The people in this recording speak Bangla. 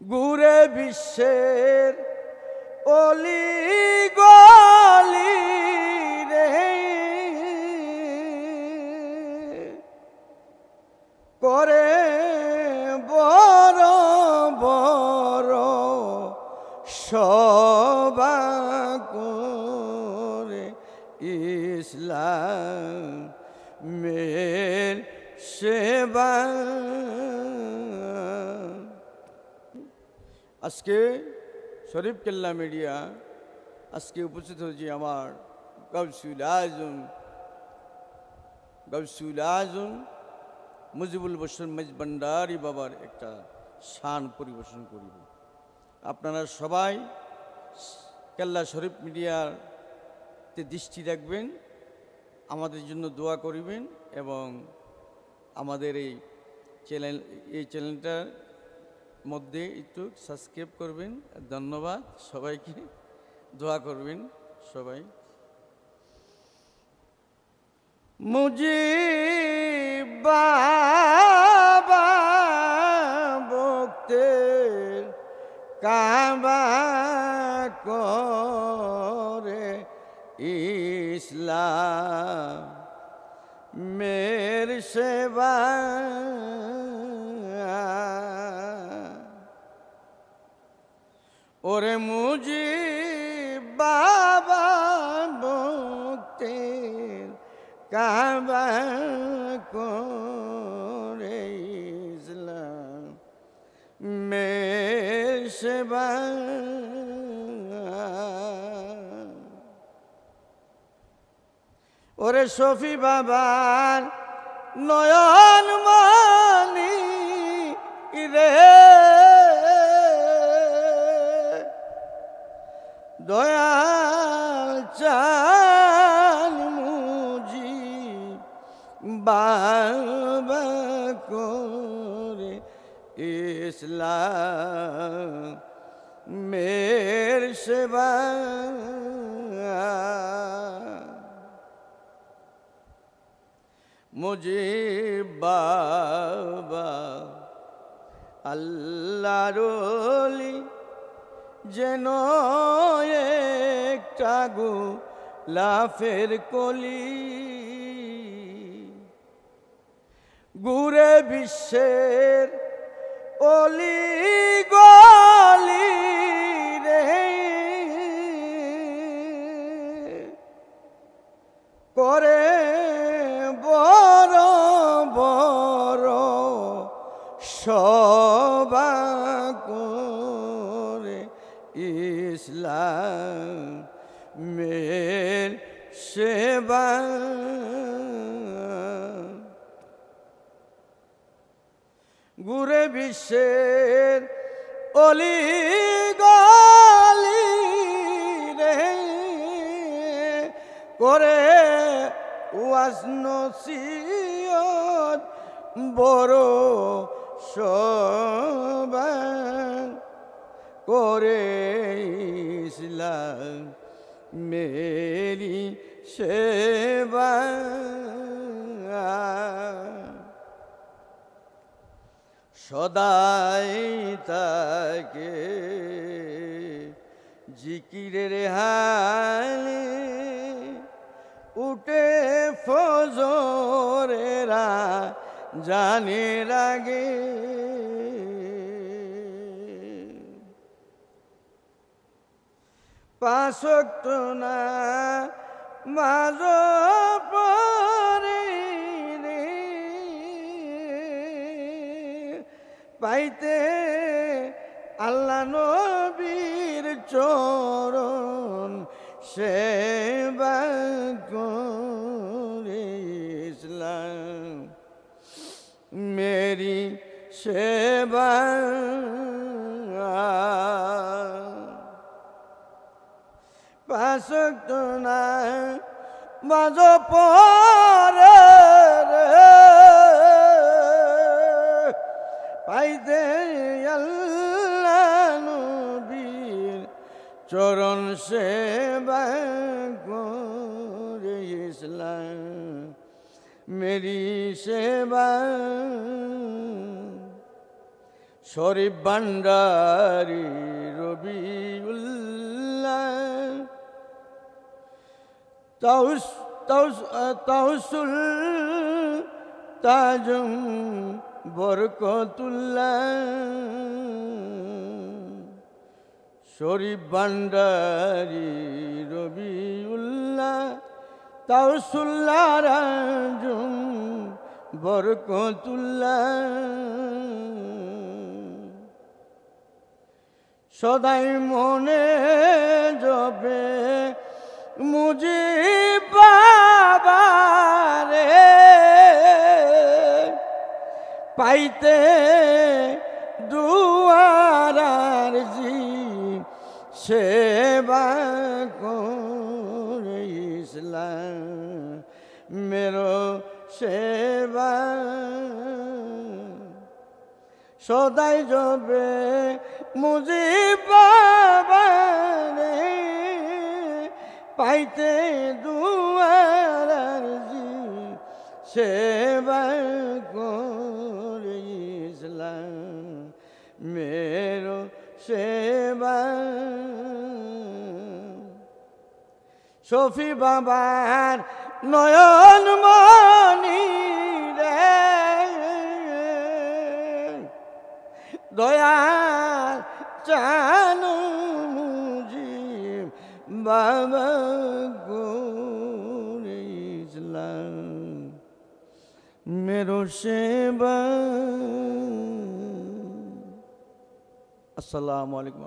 ঘুরে বিশ্বের অলি গলি রে, করে বড় বড় সভা করে ইসলামের সেবা। আজকে শরীফ কেল্লা মিডিয়া আজকে উপস্থিত হয়েছে আমার গাউসুল আজম মুজিবুল বসর মেজবান্ডারি বাবার একটা শান পরিবেশন করিব। আপনারা সবাই কেল্লা শরীফ মিডিয়াতে দৃষ্টি রাখবেন, আমাদের জন্য দোয়া করিবেন এবং আমাদের এই চ্যানেলটার মধ্যে একটু সাবস্ক্রাইব করবেন। ধন্যবাদ সবাইকে, দোয়া করবেন সবাই। মুজিব বাবা ভক্তের কাবা করে ইসলামের সেবা। ওরে মুজিব বাবা ভক্তের কাবা করে ইসলামের সেবা। ওরে শফি বাবার নয়ন মনি রে, দয়াল চান মুজিব বাবা করে ইসলামের সেবা। মুজিব বাবা আল্লাহর ওলি, যেন একটা গোলাপের কলি, ঘুরে বিশ্বের অলি গলি রে, করে বড় বড় সভা করে ইসলামের সেবা। ঘুরে বিশ্বের অলি গলি রে, করে ওয়াজ নসিহত বড় সভা করে ইসলামেরি সেবা। সদাই তাকে জিকিরের হালে, উঠে ফজরেরা জানের আগে, পাঁচ ওয়াক্ত নামাজ পড়ে রে, পাইতে আল্লাহ নবীর চরণ সেবা করে ইসলাম মেরি সেবা। পাঁচ ওয়াক্ত নামাজ পড়ে রে, পাইতে আল্লাহ নবীর চরণ সেবা করে ইসলাম মেরি সেবা। শরীফ ভান্ডারী রবিউল্লাহ তাউসুল তাজুম বরকতুল্লাহ শরীফ ভান্ডারী রবিউল্লাহ তাউসুল্লাহ রাজুম বরকতুল্লাহ সদাই মনে জপে মুজিব বাবারে পাইতে দুয়ারার জি সেবা করে ইসলাম মেরো সেবা সদাই জবে মুজিব বাবারে পাইতে দুয়ারার জি সেবা করে ইসলাম মেরো সেবা শফি বাবার নয়ন মনি রে দয়াল চানু মুজিব বাবা গোরে ইসলাম মেরো সেবা। আসসালামু আলাইকুম।